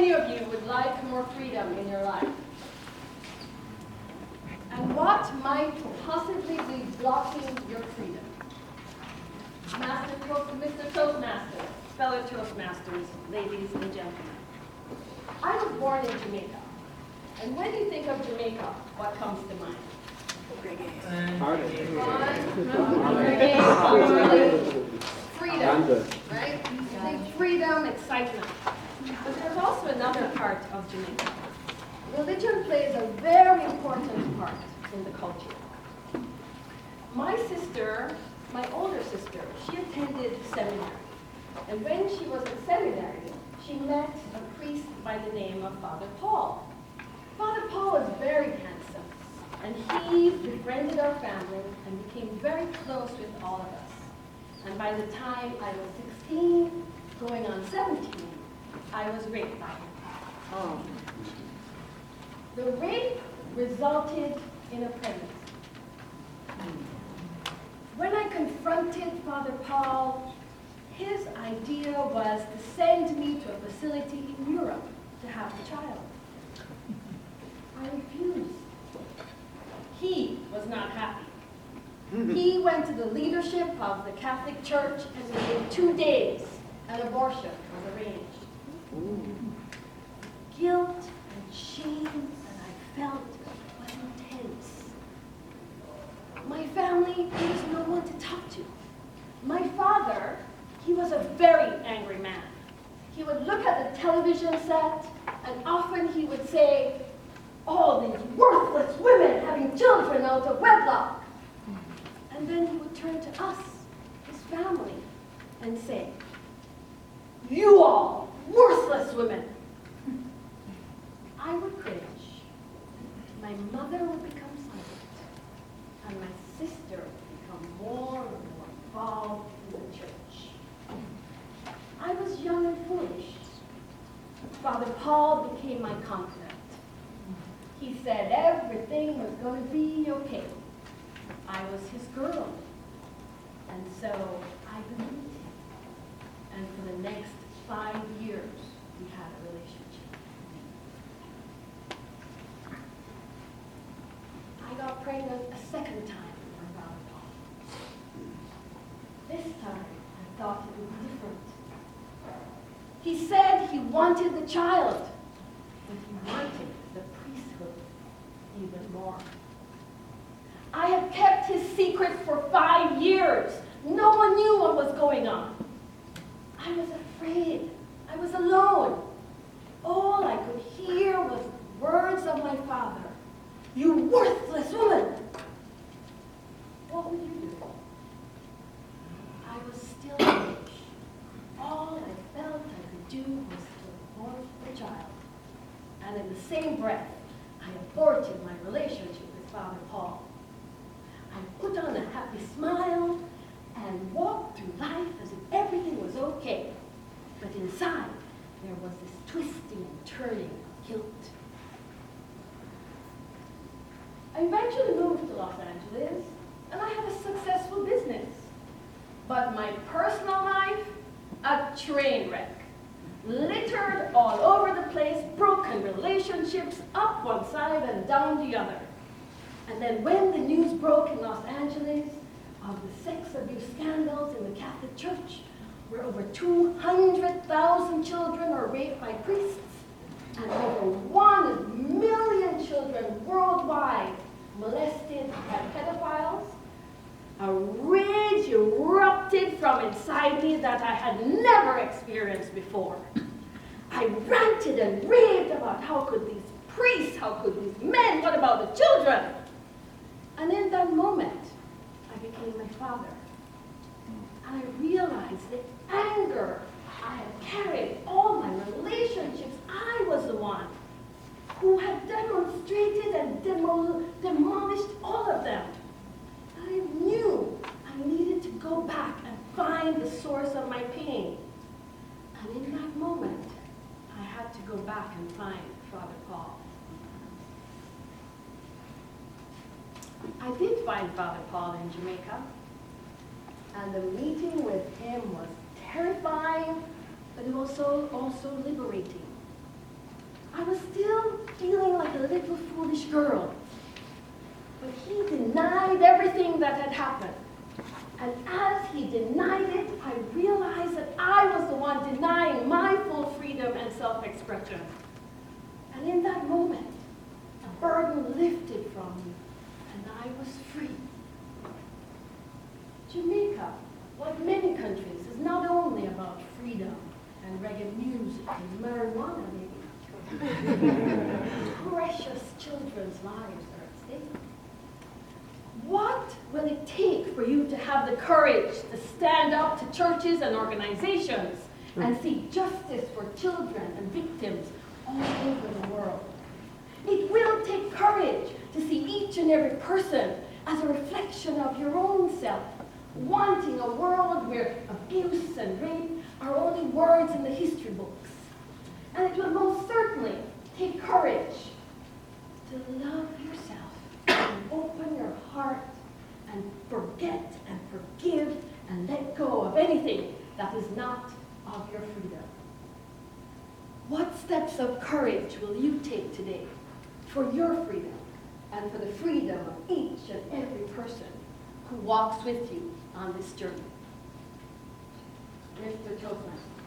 many of you would like more freedom in your life? And what might possibly be blocking your freedom? Mr. Toastmaster, fellow Toastmasters, ladies and gentlemen. I was born in Jamaica. And when you think of Jamaica, what comes to mind? Freedom, right? You think freedom, excitement. But there's also another part of Jamaica. Religion plays a very important part in the culture. My sister, my older sister, she attended seminary. And when she was at seminary, she met a priest by the name of Father Paul. Father Paul was very handsome, and he befriended our family and became very close with all of us. And by the time I was 16, going on 17, I was raped by him. The rape resulted in a pregnancy. When I confronted Father Paul, his idea was to send me to a facility in Europe to have the child. I refused. He was not happy. He went to the leadership of the Catholic Church, and within 2 days, an abortion was arranged. Guilt and shame that I felt was intense. My family, there was no one to talk to. My father, he was a very angry man. He would look at the television set, and often he would say, "All these worthless women having children out of wedlock." And then he would turn to us, his family, and say, "You all worthless women." I would cringe. My mother would become silent, and my sister would become more and more involved in the church. I was young and foolish. Father Paul became my confidant. He said everything was going to be okay. I was his girl. And so I believed him. And for the next 5 years, we had a relationship. I got pregnant a second time from Father Paul. This time, I thought it would be different. He said he wanted the child, but he wanted the priesthood even more. I had kept his secret for 5 years. No one knew what was going on. I was afraid. I was alone. All I could hear was words of my father. "You worthless woman!" What would you do? I was still foolish. All I felt I could do was to abort the child. And in the same breath, I aborted my relationship with Father Paul. I put on a happy smile and walked through life as if everything was okay. But inside, there was this twisting and turning of guilt. I eventually moved to Los Angeles, and I had a successful business. But my personal life, a train wreck. Littered all over the place, broken relationships, up one side and down the other. And then when the news broke in Los Angeles of the sex abuse scandals in the Catholic Church, where over 200,000 children are raped by priests, and over 1 million children worldwide molested by pedophiles, a rage erupted from inside me that I had never experienced before. I ranted and raved about how could these priests, how could these men, what about the children? And in that moment, I became my father. And I realized the anger I had carried, all my relationships, I was the one who had demonstrated and demolished all of them. I knew I needed to go back and find the source of my pain. And in that moment, I had to go back and find Father Paul. I did find Father Paul in Jamaica, and the meeting with him was terrifying, but it was also liberating. I was still feeling like a little foolish girl. But he denied everything that had happened. And as he denied it, I realized that I was the one denying my full freedom and self-expression. And in that moment, a burden lifted from me, and I was free. Jamaica, like many countries, is not only about freedom and reggae music and marijuana, maybe. Precious children's lives are at stake. What will it take for you to have the courage to stand up to churches and organizations and seek justice for children and victims all over the world? It will take courage to see each and every person as a reflection of your own self, wanting a world where abuse and rape are only words in the history books. And it will most certainly take courage to love yourself and open your heart and forget and forgive and let go of anything that is not of your freedom. What steps of courage will you take today for your freedom and for the freedom of each and every person who walks with you on this journey? Mr. Toastmaster.